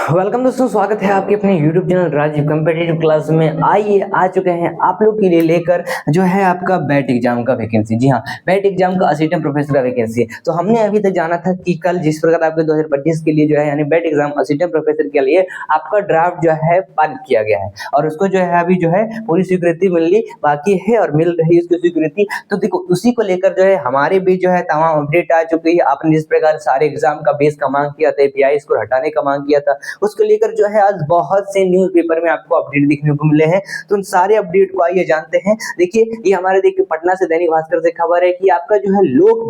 Welcome दोस्तों, स्वागत है आपके अपने YouTube channel Rajiv competitive class में। आइए आ चुके हैं आप लोग के लिए लेकर जो है आपका बैट एग्जाम का वैकेंसी। जी हाँ, बैट एग्जाम का असिस्टेंट प्रोफेसर का वैकेंसी है। तो हमने अभी तक जाना था कि कल जिस प्रकार आपके 2025 के लिए जो है यानी बैट एग्जाम असिस्टेंट प्रोफेसर के लिए आपका ड्राफ्ट जो है पारित किया गया है और उसको जो है अभी जो है पूरी स्वीकृति मिलनी बाकी है और मिल रही है उसकी स्वीकृति। तो देखो उसी को लेकर जो है हमारे भी जो है तमाम अपडेट आ चुकी है। आपने जिस प्रकार सारे एग्जाम का बेस का मांग किया था, एपीआई को हटाने का मांग किया था, उसको लेकर जो है आज बहुत से न्यूज़पेपर में आपको अपडेट देखने को मिले हैं। तो उन सारे अपडेट को आइए जानते हैं। देखिए ये हमारे देखिए पटना से दैनिक भास्कर से खबर है कि आपका जो है लोक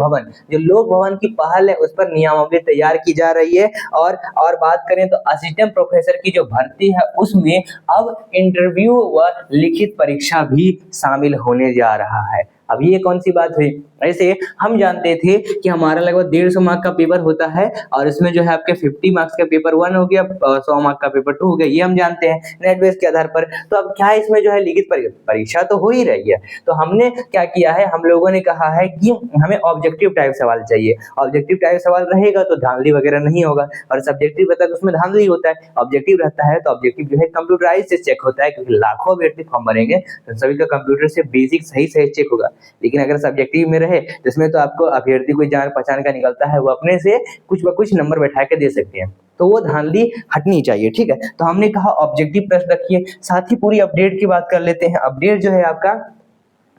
भवन की पहल है उस पर नियमावली तैयार की जा रही है। और बात करें तो असिस्टेंट प्रोफेसर की जो भर्ती है उसमें अब इंटरव्यू व लिखित परीक्षा भी शामिल होने जा रहा है। अब ये कौन सी बात हुई? ऐसे हम जानते थे कि हमारा लगभग 150 मार्क का पेपर होता है और इसमें जो है आपके 50 मार्क्स का पेपर 1 हो गया, 100 मार्क का पेपर 2 हो गया, ये हम जानते हैं नेट बेस के आधार पर। तो अब क्या इसमें जो है लिखित परीक्षा तो हो ही रही है। तो हमने क्या किया है, हम लोगों ने कहा है कि हमें ऑब्जेक्टिव टाइप सवाल चाहिए। ऑब्जेक्टिव टाइप सवाल रहेगा तो धांधली वगैरह नहीं होगा और सब्जेक्टिव रहता है तो उसमें धांधली होता है। ऑब्जेक्टिव रहता है तो ऑब्जेक्टिव जो है कंप्यूटराइज से चेक होता है क्योंकि लाखों अभ्यर्थी फॉर्म भरेंगे तो सभी का कंप्यूटर से बेसिक सही चेक होगा। लेकिन अगर सब्जेक्टिव में रहे तो इसमें तो आपको अभ्यर्थी कोई जान पहचान का निकलता है, वो अपने से कुछ ब कुछ नंबर बैठा के दे सकते हैं, तो वो धांधली हटनी चाहिए। ठीक है, तो हमने कहा ऑब्जेक्टिव प्रश्न रखिए। साथ ही पूरी अपडेट की बात कर लेते हैं। अपडेट जो है आपका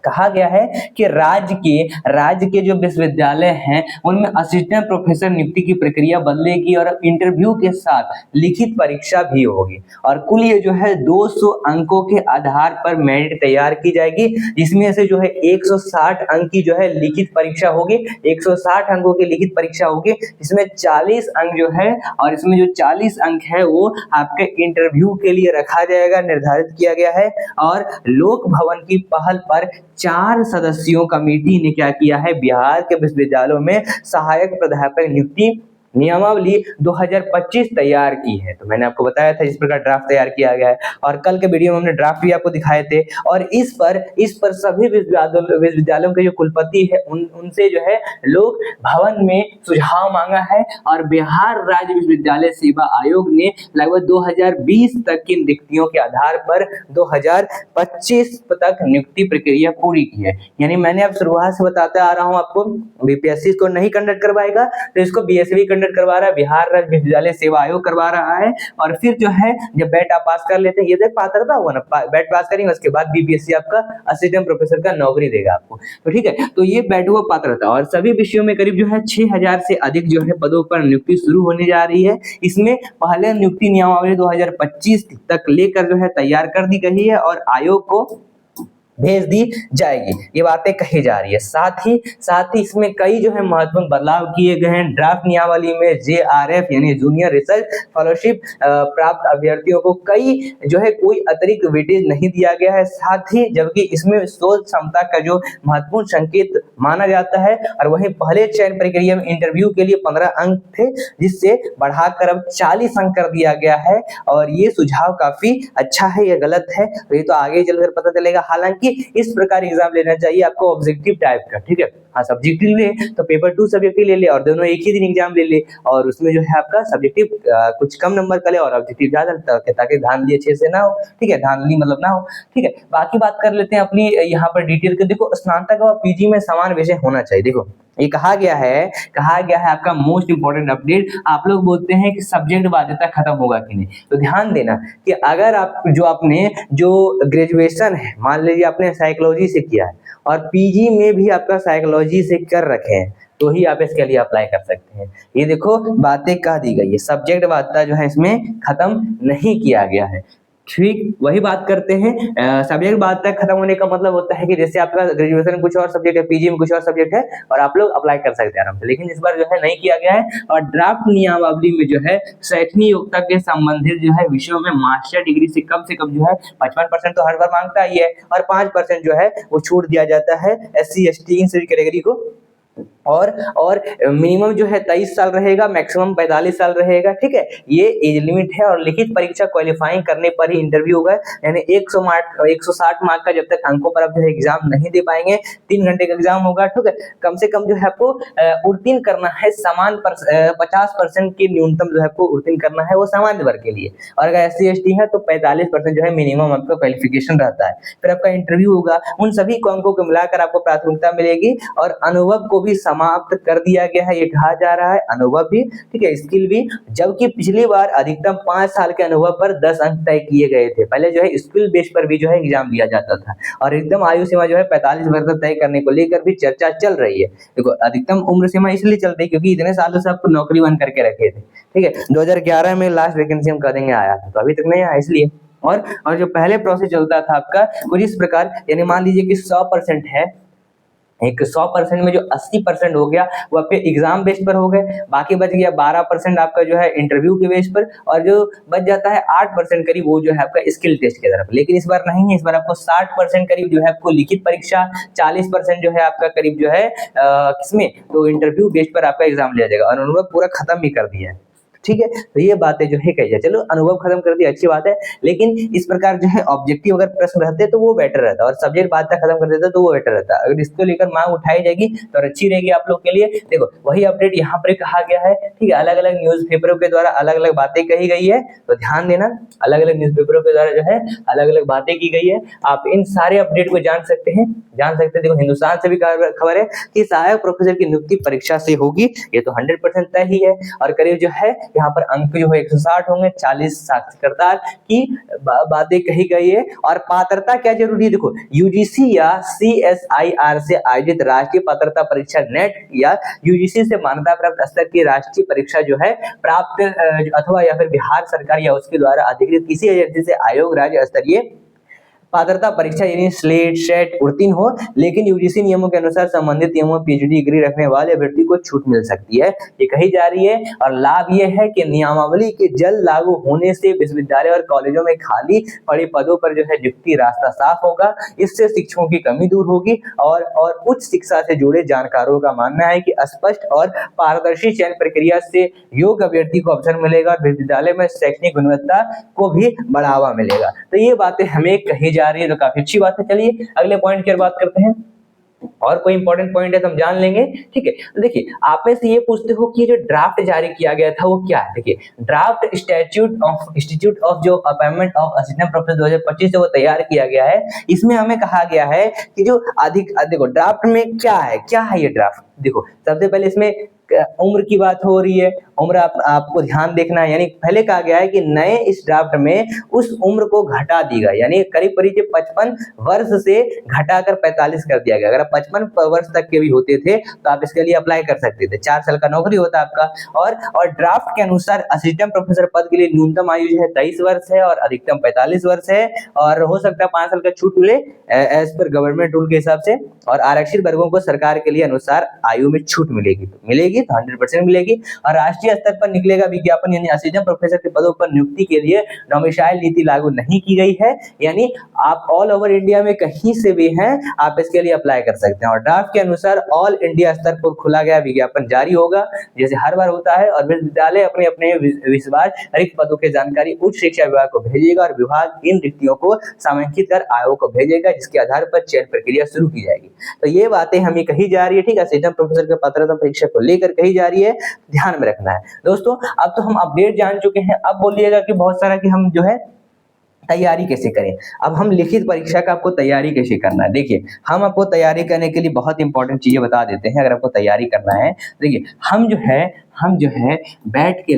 कहा गया है कि राज्य के जो विश्वविद्यालय हैं उनमें असिस्टेंट प्रोफेसर नियुक्ति की प्रक्रिया बदलेगी और इंटरव्यू के साथ लिखित परीक्षा भी होगी और कुल ये जो है 200 अंकों के आधार पर मेरिट तैयार की जाएगी। जिसमें से जो है 160 अंक की जो है लिखित परीक्षा होगी, 160 अंकों की लिखित परीक्षा होगी, जिसमें 40 अंक जो है और इसमें जो 40 अंक है वो आपके इंटरव्यू के लिए रखा जाएगा, निर्धारित किया गया है। और लोक भवन की पहल पर 4 सदस्यों कमेटी ने क्या किया है, बिहार के विश्वविद्यालयों में सहायक प्राध्यापक नियुक्ति नियमावली 2025 तैयार की है। तो मैंने आपको बताया था इस प्रकार ड्राफ्ट तैयार किया गया है और कल के वीडियो में हमने ड्राफ्ट भी आपको दिखाए थे। और इस पर सभी विश्वविद्यालयों के जो कुलपति है उनसे जो है लोक भवन में सुझाव मांगा है और बिहार राज्य विश्वविद्यालय सेवा आयोग ने लगभग 2020 तक की नियुक्तियों के आधार पर 2025 तक नियुक्ति प्रक्रिया पूरी की है। यानी मैंने अब शुरुआत से बताते आ रहा हूँ आपको, बीपीएससी इसको नहीं कंडक्ट करवाएगा तो इसको बीएसवी कंडक्ट करवा रहा है, बिहार राज्य विश्वविद्यालय सेवा आयोग करवा रहा है। और फिर जो है जब बैट आप पास कर लेते हैं, ये तक पात्रता हुआ ना, बैट पास करेंगे उसके बाद बीपीएससी आपका असिस्टेंट प्रोफेसर का नौकरी देगा आपको। तो ठीक है, तो ये बैट हुआ पात्रता और सभी विषयों में करीब जो है 6000 से अधिक जो है पदों पर नियुक्ति शुरू होने जा रही है। इसमें पहले नियुक्ति नियमावली 2025 तक लेकर जो है तैयार कर दी गई है और आयोग को भेज दी जाएगी, ये बातें कही जा रही है। साथ ही इसमें कई जो है महत्वपूर्ण बदलाव किए गए हैं। ड्राफ्ट नियमावली में जेआरएफ यानी जूनियर रिसर्च फेलोशिप प्राप्त अभ्यर्थियों को कोई अतिरिक्त वेटेज नहीं दिया गया है। साथ ही जबकि इसमें शोध क्षमता का जो महत्वपूर्ण संकेत माना जाता है और वहीं पहले चयन प्रक्रिया में इंटरव्यू के लिए 15 अंक थे, जिससे बढ़ाकर अब 40 अंक कर दिया गया है। और ये सुझाव काफी अच्छा है या गलत है तो ये तो आगे चलकर पता चलेगा। हालांकि इस प्रकार एग्जाम लेना चाहिए आपको ऑब्जेक्टिव टाइप का। ठीक है, हाँ सब्जेक्टिव ले तो पेपर 2 सब्जेक्टिव ले ले और दोनों एक ही दिन एग्जाम ले ले और उसमें जो है आपका सब्जेक्टिव कुछ कम नंबर का ले और ऑब्जेक्टिव ज्यादा ताकि धांधली अच्छे से ना हो। ठीक है, धांधली मतलब ना हो। ठीक है, बाकी बात कर लेते हैं अपनी यहाँ पर डिटेल के। देखो स्नातक और पीजी में समान विषय होना चाहिए। देखो ये कहा गया है आपका मोस्ट इंपोर्टेंट अपडेट। आप लोग बोलते हैं कि सब्जेक्ट बाध्यता खत्म होगा कि नहीं, तो ध्यान देना कि अगर आपने जो ग्रेजुएशन है, मान लीजिए आपने साइकोलॉजी से किया है और पीजी में भी आपका साइकोलॉजी से कर रखे हैं तो ही आप इसके लिए अप्लाई कर सकते हैं। ये देखो बातें कह दी गई है, सब्जेक्ट बाध्यता जो है इसमें खत्म नहीं किया गया है। ठीक, वही बात करते हैं। सब्जेक्ट बाध्यता खत्म होने का मतलब होता है कि जैसे आपका ग्रेजुएशन में कुछ और सब्जेक्ट है, पीजी में कुछ और सब्जेक्ट है और आप लोग अप्लाई कर सकते हैं आराम से, लेकिन इस बार जो है नहीं किया गया है। और ड्राफ्ट नियमावली में जो है शैक्षणिक योग्यता के संबंधित जो है विषयों में मास्टर डिग्री से कम जो है 55% तो हर बार मांगता ही है और 5% जो है वो छूट दिया जाता है SC ST इन सभी कैटेगरी को और मिनिमम जो है 23 साल रहेगा, मैक्सिमम 45 साल रहेगा, ठीक है। ये एज लिमिट है और लिखित परीक्षा क्वालिफाइंग करने पर ही इंटरव्यू होगा, यानी 160 मार्क का जब तक अंकों पर आप जो है एग्जाम नहीं दे पाएंगे, 3 घंटे का एग्जाम होगा, ठीक है। कम से कम जो है आपको उत्तीर्ण करना है, 50% की न्यूनतम जो है आपको उत्तीर्ण करना है, वो सामान्य वर्ग के लिए। और अगर SC/ST है तो 45% जो है मिनिमम आपका क्वालिफिकेशन रहता है। फिर आपका इंटरव्यू होगा, उन सभी को अंकों को मिलाकर आपको प्राथमिकता मिलेगी और अनुभव को भी समाप्त कर दिया गया है, ये कहा जा रहा है, अनुभव भी, ठीक है, स्किल भी। जबकि पिछली बार अधिकतम 5 साल के अनुभव पर 10 अंक तय किए गए थे। पहले जो है स्किल बेस पर भी जो है एग्जाम दिया जाता था और एकदम आयु सीमा जो है 45 वर्ष तक तय करने को लेकर भी चर्चा चल रही है। देखो, अधिकतम उम्र सीमा इसलिए चलती है क्योंकि इतने सालों से आपको नौकरी बंद करके रखे थे, ठीक है। 2011 में लास्ट वैकेंसी हम कह देंगे आया था, तो अभी तक नहीं आया इसलिए। और जो पहले प्रोसेस चलता था आपका कुछ इस प्रकार, यानी मान लीजिए कि 100% है, एक 100% में जो 80% हो गया वो आपके एग्जाम बेस पर हो गए, बाकी बच गया 12% आपका जो है इंटरव्यू के बेस पर, और जो बच जाता है 8% करीब वो जो है आपका स्किल टेस्ट की तरफ। लेकिन इस बार नहीं है, इस बार आपको 60% करीब जो है आपको लिखित परीक्षा, 40% जो है आपका करीब जो है किसमें, तो इंटरव्यू बेस पर आपका एग्जाम लिया जाएगा और अनुभव पूरा खत्म भी कर दिया है, ठीक है। तो ये बातें जो है कही जाए, चलो अनुभव खत्म कर दिया, अच्छी बात है, लेकिन इस प्रकार जो है ऑब्जेक्टिव अगर प्रश्न रहते तो वो बेटर रहता, और सब्जेक्ट बातें खत्म कर देता तो वो बेटर रहता। अगर इसको लेकर मांग उठाई जाएगी तो अच्छी रहेगी आप लोग के लिए। देखो, वही अपडेट यहाँ पर कहा गया है, ठीक है। अलग अलग न्यूज़पेपरों के द्वारा अलग अलग बातें कही गई है, तो ध्यान देना, अलग अलग न्यूज़पेपरों के द्वारा जो है अलग अलग बातें की गई है। आप इन सारे अपडेट को जान सकते हैं। देखो, हिंदुस्तान से भी खबर है कि सहायक प्रोफेसर की नियुक्ति परीक्षा से होगी, ये तो 100% तय ही है। और करीब जो है यहाँ पर अंक जो है 160 होंगे, 40 साक्षरता की बातें कही गई है। और पात्रता क्या जरूरी है, देखो, UGC या CSIR से आयोजित राष्ट्रीय पात्रता परीक्षा नेट या UGC से मान्यता प्राप्त स्तर की राष्ट्रीय परीक्षा जो है प्राप्त अथवा या फिर बिहार सरकार या उसके द्वारा अधिकृत किसी एजेंसी से आयोग राज्य स्तरीय पात्रता परीक्षा यानी स्लेट सेट उत्तीर्ण हो, लेकिन यूजीसी नियमों के अनुसार संबंधित नियमों PhD डिग्री रखने वाले अभ्यर्थी को छूट मिल सकती है, ये कही जा रही है। और लाभ ये है कि नियमावली के जल्द लागू होने से विश्वविद्यालय और कॉलेजों में खाली पड़े पदों पर जो है नियुक्ति रास्ता साफ होगा, इससे शिक्षकों की कमी दूर होगी और उच्च शिक्षा से जुड़े जानकारों का मानना है कि स्पष्ट और पारदर्शी चयन प्रक्रिया से योग्य अभ्यर्थी को अवसर मिलेगा और विश्वविद्यालय में शैक्षणिक गुणवत्ता को भी बढ़ावा मिलेगा। तो ये बातें हमें कही जा रही है, तो काफी अच्छी बात है। चलिए अगले पॉइंट की बात करते हैं, और कोई इंपॉर्टेंट पॉइंट है तो हम जान लेंगे, ठीक है। तो देखिए, आप में से ये पूछते हो कि ये जो ड्राफ्ट जारी किया गया था वो क्या है। देखिए, ड्राफ्ट इंस्टीट्यूट ऑफ जो अपॉइंटमेंट ऑफ असिस्टेंट प्रोफेसर 2025 से वो तैयार किया गया है। इसमें हमें कहा गया है कि जो देखो ड्राफ्ट में क्या है ये ड्राफ्ट। देखो, सबसे पहले इसमें उम्र की बात हो रही है, उम्र आपको ध्यान देखना है। यानी पहले कहा गया है कि नए इस ड्राफ्ट में उस उम्र को घटा दी गई, यानी करीब 55 वर्ष से घटाकर 45 कर दिया गया। अगर आप 55 वर्ष तक के भी होते थे तो आप इसके लिए अप्लाई कर सकते थे, 4 साल का नौकरी होता आपका। और ड्राफ्ट के अनुसार असिस्टेंट प्रोफेसर पद के लिए न्यूनतम आयु जो है 23 वर्ष है और अधिकतम 45 वर्ष है, और हो सकता है 5 साल का छूट मिले एज पर गवर्नमेंट रूल के हिसाब से। और आरक्षित वर्गों को सरकार के लिए अनुसार आयु में छूट मिलेगी तो 100% मिलेगी। और राष्ट्रीय स्तर पर निकलेगा विज्ञापन, यानी असिस्टेंट प्रोफेसर के पदों पर नियुक्ति के लिए डोमिसाइल नीति लागू नहीं की गई है, यानी आप ऑल ओवर इंडिया में कहीं से भी हैं आप इसके लिए अप्लाई कर सकते हैं। और ड्राफ्ट के अनुसार ऑल इंडिया स्तर पर खुला गया विज्ञापन जारी होगा जैसे हर बार होता है, और विश्वविद्यालय अपने अपने विभाग रिक्त पदों की जानकारी उच्च शिक्षा विभाग को भेजेगा और विभाग इन रिक्तियों को सामांकित कर आयोग को भेजेगा, जिसके आधार पर चयन प्रक्रिया शुरू की जाएगी। तो ये बातें हमें कही जा रही है, ठीक है, असिस्टेंट प्रोफेसर के पात्रता परीक्षा को लेकर कही जा रही है, ध्यान में रखना है दोस्तों। अब तो हम अपडेट जान चुके हैं, अब बोलिएगा कि बहुत सारा कि हम जो है तैयारी कैसे करें। अब हम लिखित परीक्षा का आपको तैयारी कैसे करना है। देखिए, हम आपको तैयारी करने के लिए बहुत इंपॉर्टेंट चीजें बता देते हैं। अगर आपको तैयारी करना है, देखिए, हम जो है बैट के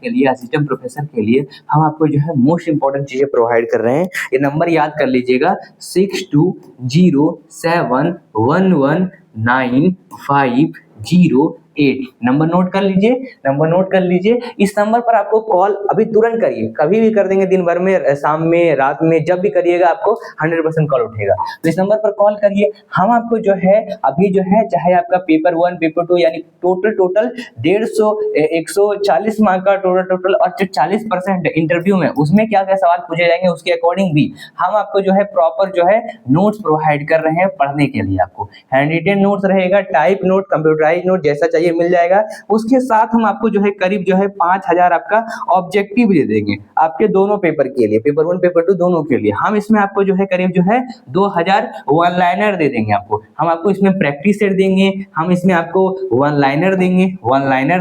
लिए असिस्टेंट प्रोफेसर के लिए हम आपको जो है मोस्ट इंपॉर्टेंट चीजें प्रोवाइड कर रहे हैं। ये नंबर याद कर लीजिएगा, 6207119503 8। नंबर नोट कर लीजिए, नंबर नोट कर लीजिए। इस नंबर पर आपको कॉल अभी तुरंत करिए, कभी भी कर देंगे, दिन भर में, शाम में, रात में, जब भी करिएगा आपको 100% कॉल उठेगा। तो इस नंबर पर कॉल करिए। हम आपको जो है अभी जो है, चाहे आपका पेपर 1 पेपर 2 यानी टोटल 150 140 मार्क का टोटल और जो 40% इंटरव्यू में उसमें क्या क्या सवाल पूछे जाएंगे उसके अकॉर्डिंग भी हम आपको जो है प्रॉपर जो है नोट्स प्रोवाइड कर रहे हैं पढ़ने के लिए। आपको हैंड रिटेन नोट्स रहेगा, टाइप नोट, कंप्यूटराइज नोट, जैसा चाहिए मिल जाएगा। उसके साथ हम आपको जो है करीब जो है 5000 आपका ऑब्जेक्टिव दे देंगे आपके दोनों पेपर के लिए, पेपर 1 पेपर 2 दोनों के लिए। हम इसमें आपको जो है करीब जो है 2000 वन लाइनर दे देंगे आपको। हम आपको इसमें प्रैक्टिस सेट देंगे, हम इसमें आपको वन लाइनर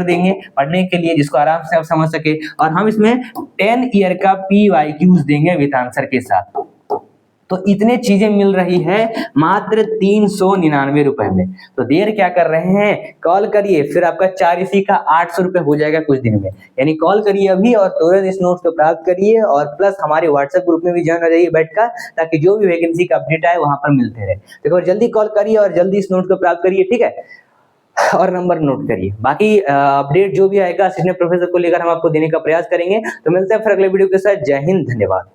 देंगे पढ़ने के लिए, जिसको आराम से आप समझ सके। और हम इसमें 10 ईयर का PYQs देंगे विद आंसर के साथ। तो इतने चीजें मिल रही है मात्र 399 रुपए में। तो देर क्या कर रहे हैं, कॉल करिए, फिर आपका 4 इसी का 800 रुपए हो जाएगा कुछ दिन में। यानी कॉल करिए अभी और तुरंत इस नोट्स को प्राप्त करिए, और प्लस हमारे व्हाट्सएप ग्रुप में भी ज्वाइन हो जाइए बैठ का, ताकि जो भी वैकेंसी का अपडेट आए वहां पर मिलते रहे। देखो जल्दी कॉल करिए और जल्दी इस नोट्स को प्राप्त करिए, ठीक है, और नंबर नोट करिए। बाकी अपडेट जो भी आएगा असिस्टेंट प्रोफेसर को लेकर हम आपको देने का प्रयास करेंगे। तो मिलते हैं फिर अगले वीडियो के साथ। जय हिंद, धन्यवाद।